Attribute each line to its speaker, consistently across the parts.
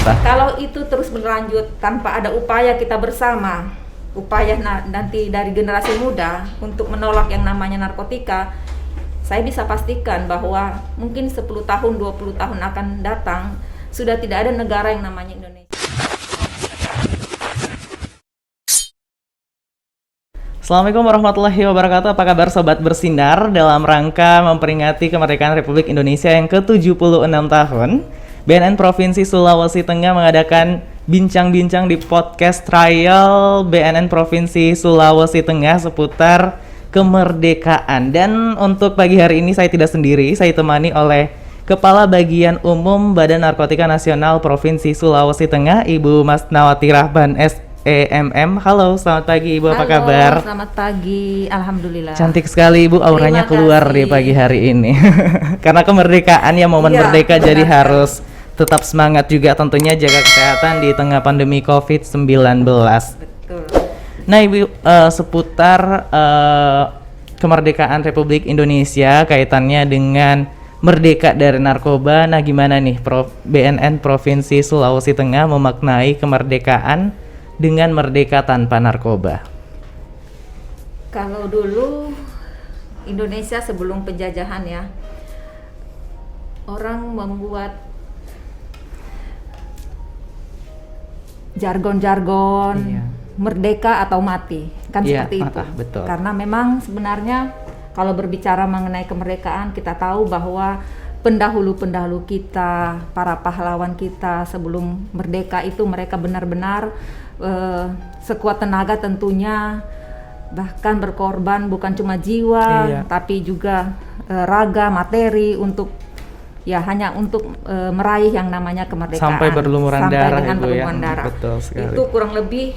Speaker 1: pemerintah.
Speaker 2: Kalau itu terus berlanjut tanpa ada upaya kita bersama, upaya nanti dari generasi muda untuk menolak yang namanya narkotika, saya bisa pastikan bahwa mungkin 10 tahun, 20 tahun akan datang sudah tidak ada negara yang namanya Indonesia.
Speaker 1: Assalamualaikum warahmatullahi wabarakatuh. Apa kabar Sobat Bersinar? Dalam rangka memperingati kemerdekaan Republik Indonesia yang ke-76 tahun, BNN Provinsi Sulawesi Tengah mengadakan bincang-bincang di podcast trial BNN Provinsi Sulawesi Tengah seputar kemerdekaan. Dan untuk pagi hari ini saya tidak sendiri, saya ditemani oleh Kepala Bagian Umum Badan Narkotika Nasional Provinsi Sulawesi Tengah, Ibu Masnawati Rahban SEMM. Halo, selamat pagi Ibu, apa kabar?
Speaker 2: Halo, selamat pagi, Alhamdulillah.
Speaker 1: Cantik sekali Ibu, auranya keluar di pagi hari ini. Karena kemerdekaan ya, momen merdeka, benar, jadi harus tetap semangat juga tentunya jaga kesehatan di tengah pandemi COVID-19.
Speaker 2: Betul.
Speaker 1: Nah Ibu, seputar kemerdekaan Republik Indonesia kaitannya dengan merdeka dari narkoba. Nah gimana nih BNN Provinsi Sulawesi Tengah memaknai kemerdekaan dengan merdeka tanpa narkoba?
Speaker 2: Kalau dulu Indonesia sebelum penjajahan ya, orang membuat jargon-jargon, iya, merdeka atau mati, kan iya, seperti itu.
Speaker 1: Betul.
Speaker 2: Karena memang sebenarnya kalau berbicara mengenai kemerdekaan, kita tahu bahwa pendahulu-pendahulu kita, para pahlawan kita sebelum merdeka itu mereka benar-benar sekuat tenaga tentunya, bahkan berkorban bukan cuma jiwa, iya, tapi juga raga, materi untuk hanya untuk meraih yang namanya kemerdekaan.
Speaker 1: Sampai berlumuran darah,
Speaker 2: dengan
Speaker 1: Ibu,
Speaker 2: berlumuran darah.
Speaker 1: Betul sekali.
Speaker 2: Itu kurang lebih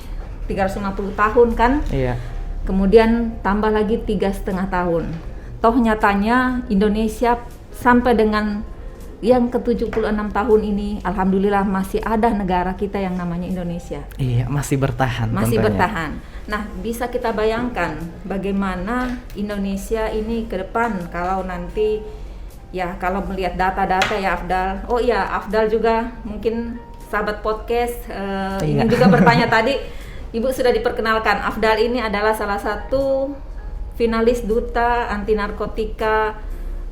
Speaker 2: 350 tahun kan? Iya. Kemudian tambah lagi 3,5 tahun. Toh nyatanya Indonesia sampai dengan yang ke-76 tahun ini, alhamdulillah masih ada negara kita yang namanya Indonesia.
Speaker 1: Iya, masih bertahan.
Speaker 2: Masih
Speaker 1: tentunya
Speaker 2: bertahan. Nah, bisa kita bayangkan bagaimana Indonesia ini ke depan kalau nanti kalau melihat data-data ya Afdal. Oh iya, Afdal juga mungkin sahabat podcast ingin juga bertanya tadi. Ibu sudah diperkenalkan, Afdal ini adalah salah satu finalis duta anti narkotika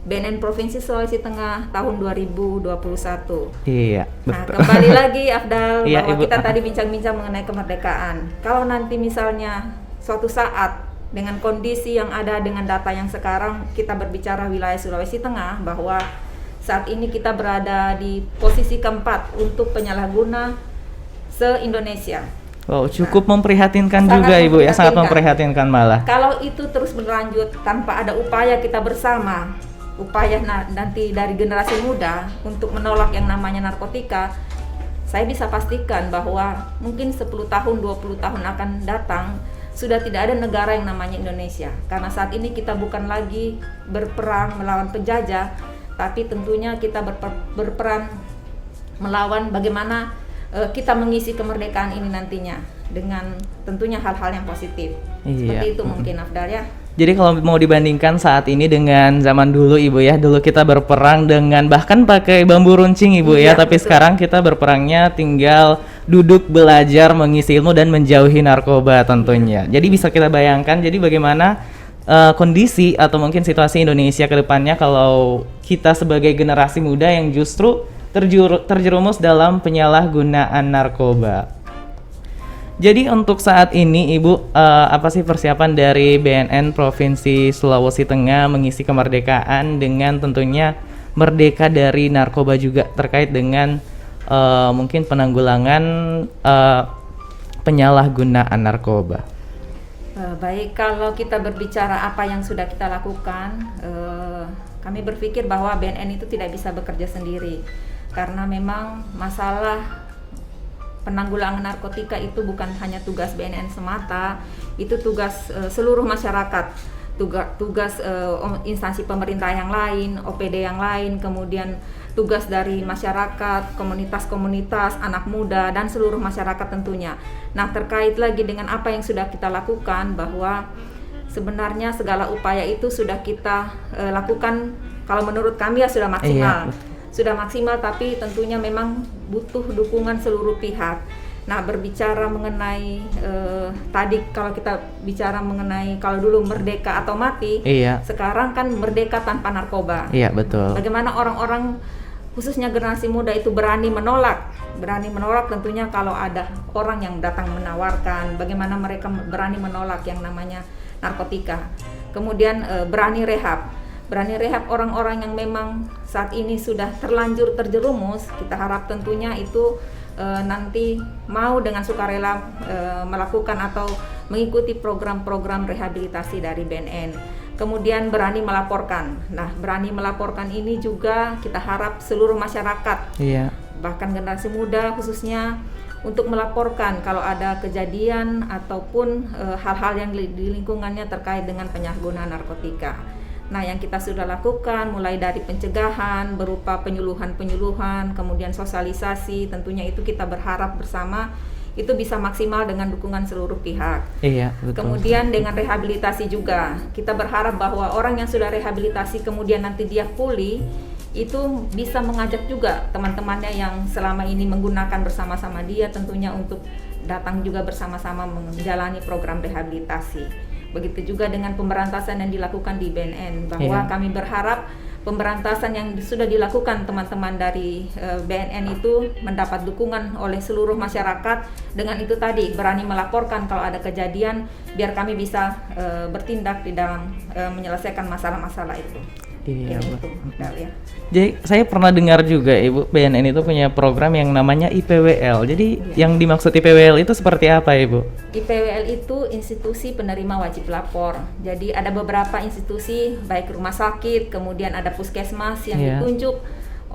Speaker 2: BNN Provinsi Sulawesi Tengah tahun 2021.
Speaker 1: Iya, betul.
Speaker 2: Nah, kembali lagi Afdal,
Speaker 1: iya,
Speaker 2: bahwa
Speaker 1: Ibu,
Speaker 2: kita tadi bincang-bincang mengenai kemerdekaan. Kalau nanti misalnya suatu saat dengan kondisi yang ada, dengan data yang sekarang, kita berbicara wilayah Sulawesi Tengah, bahwa saat ini kita berada di posisi keempat untuk penyalahguna se-Indonesia.
Speaker 1: Wow, cukup memprihatinkan juga Ibu ya, sangat memprihatinkan malah.
Speaker 2: Kalau itu terus berlanjut tanpa ada upaya kita bersama, upaya nanti dari generasi muda untuk menolak yang namanya narkotika, saya bisa pastikan bahwa mungkin 10 tahun, 20 tahun akan datang sudah tidak ada negara yang namanya Indonesia. Karena saat ini kita bukan lagi berperang melawan penjajah, tapi tentunya kita berperan melawan bagaimana kita mengisi kemerdekaan ini nantinya dengan tentunya hal-hal yang positif. Iya. Seperti itu mungkin Afdal ya.
Speaker 1: Jadi kalau mau dibandingkan saat ini dengan zaman dulu Ibu ya, dulu kita berperang dengan bahkan pakai bambu runcing Ibu ya, tapi betul, sekarang kita berperangnya tinggal duduk belajar, mengisi ilmu dan menjauhi narkoba tentunya. Jadi bisa kita bayangkan jadi bagaimana kondisi atau mungkin situasi Indonesia ke depannya kalau kita sebagai generasi muda yang justru terjerumus dalam penyalahgunaan narkoba. Jadi untuk saat ini Ibu, apa sih persiapan dari BNN Provinsi Sulawesi Tengah mengisi kemerdekaan dengan tentunya merdeka dari narkoba juga terkait dengan mungkin penanggulangan penyalahgunaan narkoba?
Speaker 2: Baik, kalau kita berbicara apa yang sudah kita lakukan, kami berpikir bahwa BNN itu tidak bisa bekerja sendiri. Karena memang masalah penanggulangan narkotika itu bukan hanya tugas BNN semata, itu tugas seluruh masyarakat, tugas instansi pemerintah yang lain, OPD yang lain, kemudian tugas dari masyarakat, komunitas-komunitas, anak muda, dan seluruh masyarakat tentunya. Nah, terkait lagi dengan apa yang sudah kita lakukan, bahwa sebenarnya segala upaya itu sudah kita lakukan, kalau menurut kami ya sudah maksimal. sudah maksimal, tapi tentunya memang butuh dukungan seluruh pihak. Nah, berbicara mengenai tadi kalau kita bicara mengenai kalau dulu merdeka atau mati,
Speaker 1: Iya.
Speaker 2: sekarang kan merdeka tanpa narkoba.
Speaker 1: Iya, betul.
Speaker 2: Bagaimana orang-orang khususnya generasi muda itu berani menolak tentunya kalau ada orang yang datang menawarkan, bagaimana mereka berani menolak yang namanya narkotika. Kemudian berani rehab orang-orang yang memang saat ini sudah terlanjur terjerumus. Kita harap tentunya itu nanti mau dengan sukarela melakukan atau mengikuti program-program rehabilitasi dari BNN. Kemudian berani melaporkan. Nah, berani melaporkan ini juga kita harap seluruh masyarakat, bahkan generasi muda khususnya, untuk melaporkan kalau ada kejadian ataupun hal-hal yang di lingkungannya terkait dengan penyalahgunaan narkotika. Nah, yang kita sudah lakukan mulai dari pencegahan berupa penyuluhan, kemudian sosialisasi, tentunya itu kita berharap bersama itu bisa maksimal dengan dukungan seluruh pihak.
Speaker 1: Iya, betul.
Speaker 2: Kemudian dengan rehabilitasi juga, kita berharap bahwa orang yang sudah rehabilitasi kemudian nanti dia pulih, itu bisa mengajak juga teman-temannya yang selama ini menggunakan bersama-sama dia tentunya untuk datang juga bersama-sama menjalani program rehabilitasi. Begitu juga dengan pemberantasan yang dilakukan di BNN, bahwa kami berharap pemberantasan yang sudah dilakukan teman-teman dari BNN itu mendapat dukungan oleh seluruh masyarakat. Dengan itu tadi berani melaporkan kalau ada kejadian, biar kami bisa bertindak di dalam menyelesaikan masalah-masalah itu.
Speaker 1: Iya,
Speaker 2: itu, ya.
Speaker 1: Jadi saya pernah dengar juga Ibu, BNN itu punya program yang namanya IPWL. Jadi yang dimaksud IPWL itu seperti apa, Ibu?
Speaker 2: IPWL itu institusi penerima wajib lapor. Jadi ada beberapa institusi, baik rumah sakit, kemudian ada puskesmas yang ditunjuk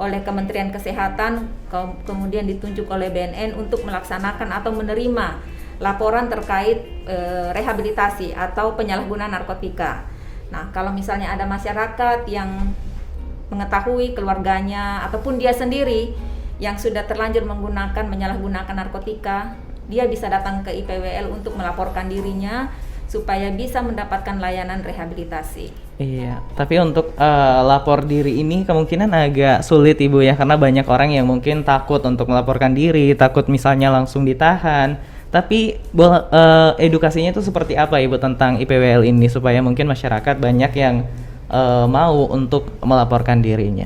Speaker 2: oleh Kementerian Kesehatan, kemudian ditunjuk oleh BNN untuk melaksanakan atau menerima laporan terkait rehabilitasi atau penyalahgunaan narkotika. Nah, kalau misalnya ada masyarakat yang mengetahui keluarganya ataupun dia sendiri yang sudah terlanjur menyalahgunakan narkotika, dia bisa datang ke IPWL untuk melaporkan dirinya supaya bisa mendapatkan layanan rehabilitasi.
Speaker 1: Iya, tapi untuk lapor diri ini kemungkinan agak sulit Ibu ya, karena banyak orang yang mungkin takut untuk melaporkan diri, takut misalnya langsung ditahan. Tapi edukasinya itu seperti apa Ibu tentang IPWL ini supaya mungkin masyarakat banyak yang mau untuk melaporkan dirinya?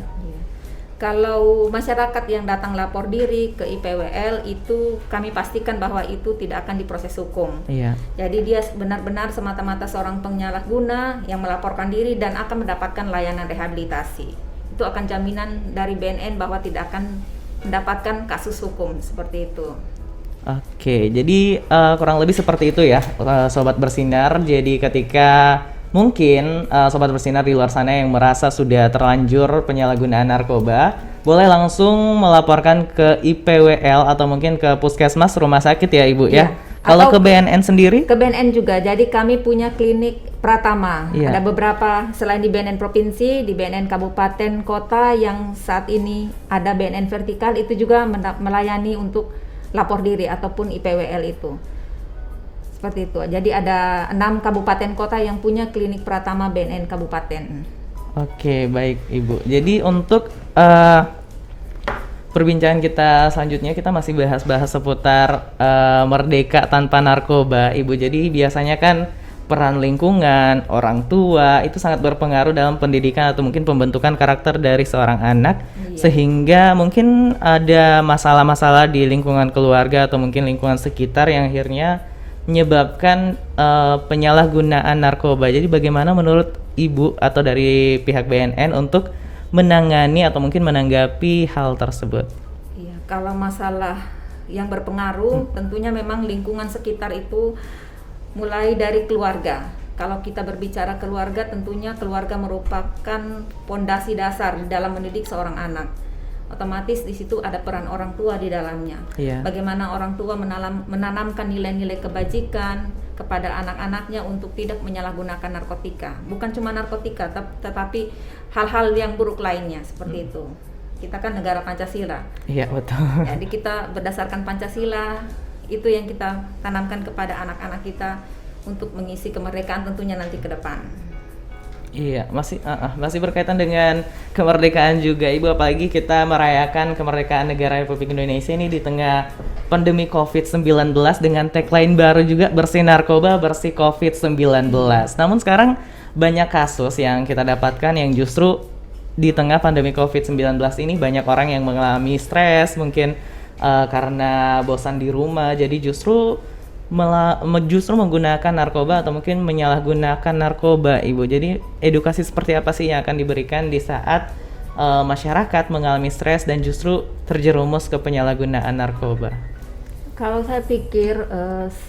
Speaker 2: Kalau masyarakat yang datang lapor diri ke IPWL itu kami pastikan bahwa itu tidak akan diproses hukum.
Speaker 1: Iya.
Speaker 2: Jadi dia benar-benar semata-mata seorang penyalahguna yang melaporkan diri dan akan mendapatkan layanan rehabilitasi. Itu akan jaminan dari BNN bahwa tidak akan mendapatkan kasus hukum seperti itu.
Speaker 1: Oke, jadi kurang lebih seperti itu ya, Sobat Bersinar. Jadi ketika mungkin Sobat Bersinar di luar sana yang merasa sudah terlanjur penyalahgunaan narkoba, boleh langsung melaporkan ke IPWL atau mungkin ke puskesmas rumah sakit ya Ibu ya. Kalau ke BNN sendiri? Ke
Speaker 2: BNN juga, jadi kami punya klinik Pratama. Ada beberapa selain di BNN Provinsi, di BNN Kabupaten Kota yang saat ini ada BNN Vertikal, itu juga melayani untuk lapor diri ataupun IPWL itu. Seperti itu. Jadi ada 6 kabupaten kota yang punya klinik Pratama BNN Kabupaten.
Speaker 1: Oke, baik Ibu. Jadi untuk perbincangan kita selanjutnya kita masih bahas-bahas seputar merdeka tanpa narkoba, Ibu. Jadi biasanya kan peran lingkungan, orang tua itu sangat berpengaruh dalam pendidikan atau mungkin pembentukan karakter dari seorang anak, sehingga mungkin ada masalah-masalah di lingkungan keluarga atau mungkin lingkungan sekitar yang akhirnya menyebabkan penyalahgunaan narkoba. Jadi bagaimana menurut Ibu atau dari pihak BNN untuk menangani atau mungkin menanggapi hal tersebut?
Speaker 2: Iya, kalau masalah yang berpengaruh tentunya memang lingkungan sekitar itu mulai dari keluarga. Kalau kita berbicara keluarga, tentunya keluarga merupakan pondasi dasar dalam mendidik seorang anak. Otomatis di situ ada peran orang tua di dalamnya. Bagaimana orang tua menanamkan nilai-nilai kebajikan kepada anak-anaknya untuk tidak menyalahgunakan narkotika. Bukan cuma narkotika, tetapi hal-hal yang buruk lainnya seperti itu. Kita kan negara Pancasila.
Speaker 1: Iya, betul.
Speaker 2: Jadi kita berdasarkan Pancasila, itu yang kita tanamkan kepada anak-anak kita untuk mengisi kemerdekaan tentunya nanti ke depan.
Speaker 1: Iya, masih berkaitan dengan kemerdekaan juga, Ibu. Apalagi kita merayakan kemerdekaan negara Republik Indonesia ini di tengah pandemi COVID-19 dengan tagline baru juga, bersih narkoba, bersih COVID-19. Namun sekarang banyak kasus yang kita dapatkan yang justru di tengah pandemi COVID-19 ini banyak orang yang mengalami stres, mungkin karena bosan di rumah, jadi justru menggunakan narkoba atau mungkin menyalahgunakan narkoba, Ibu. Jadi edukasi seperti apa sih yang akan diberikan di saat masyarakat mengalami stres dan justru terjerumus ke penyalahgunaan narkoba?
Speaker 2: Kalau saya pikir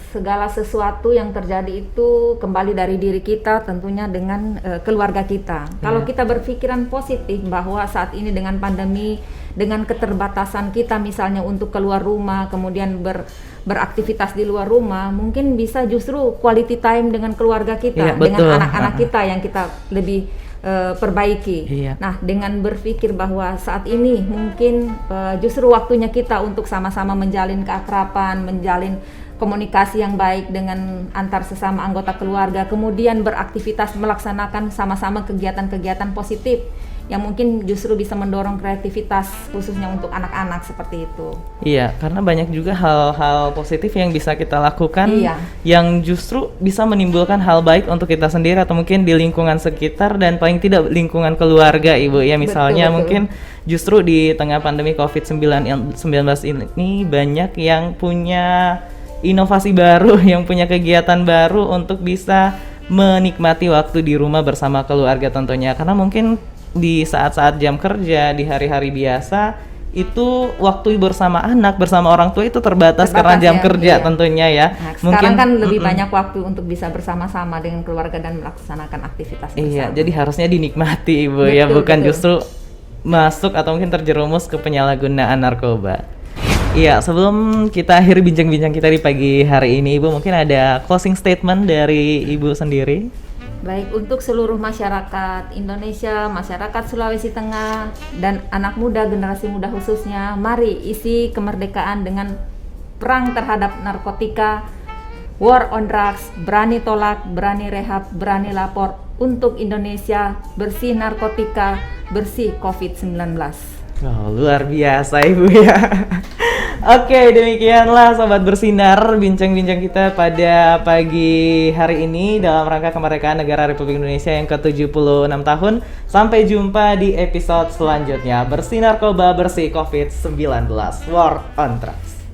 Speaker 2: segala sesuatu yang terjadi itu kembali dari diri kita, tentunya dengan keluarga kita. Kalau kita berpikiran positif bahwa saat ini dengan pandemi, dengan keterbatasan kita misalnya untuk keluar rumah, kemudian beraktivitas di luar rumah, mungkin bisa justru quality time dengan keluarga kita, dengan anak-anak kita yang kita lebih perbaiki. Nah, dengan berpikir bahwa saat ini mungkin justru waktunya kita untuk sama-sama menjalin keakraban, menjalin komunikasi yang baik dengan antar sesama anggota keluarga, kemudian beraktivitas melaksanakan sama-sama kegiatan-kegiatan positif yang mungkin justru bisa mendorong kreativitas khususnya untuk anak-anak seperti itu.
Speaker 1: Iya, karena banyak juga hal-hal positif yang bisa kita lakukan yang justru bisa menimbulkan hal baik untuk kita sendiri atau mungkin di lingkungan sekitar dan paling tidak lingkungan keluarga, Ibu. Ya, misalnya mungkin justru di tengah pandemi COVID-19 ini banyak yang punya inovasi baru, yang punya kegiatan baru untuk bisa menikmati waktu di rumah bersama keluarga tentunya. Karena mungkin di saat-saat jam kerja, di hari-hari biasa, itu waktu bersama anak, bersama orang tua itu terbatas karena jam kerja tentunya ya.
Speaker 2: Nah, sekarang kan lebih banyak waktu untuk bisa bersama-sama dengan keluarga dan melaksanakan aktivitas bersama.
Speaker 1: Iya, jadi harusnya dinikmati, Ibu, ya, bukan justru masuk atau mungkin terjerumus ke penyalahgunaan narkoba. Iya, sebelum kita akhiri bincang-bincang kita di pagi hari ini, Ibu, mungkin ada closing statement dari Ibu sendiri?
Speaker 2: Baik, untuk seluruh masyarakat Indonesia, masyarakat Sulawesi Tengah, dan anak muda, generasi muda khususnya, mari isi kemerdekaan dengan perang terhadap narkotika, war on drugs, berani tolak, berani rehab, berani lapor untuk Indonesia, bersih narkotika, bersih COVID-19.
Speaker 1: Oh, luar biasa, Ibu, ya. Oke, demikianlah Sobat Bersinar bincang-bincang kita pada pagi hari ini dalam rangka kemerdekaan negara Republik Indonesia yang ke-76 tahun. Sampai jumpa di episode selanjutnya. Bersih narkoba, bersih COVID-19. War on drugs.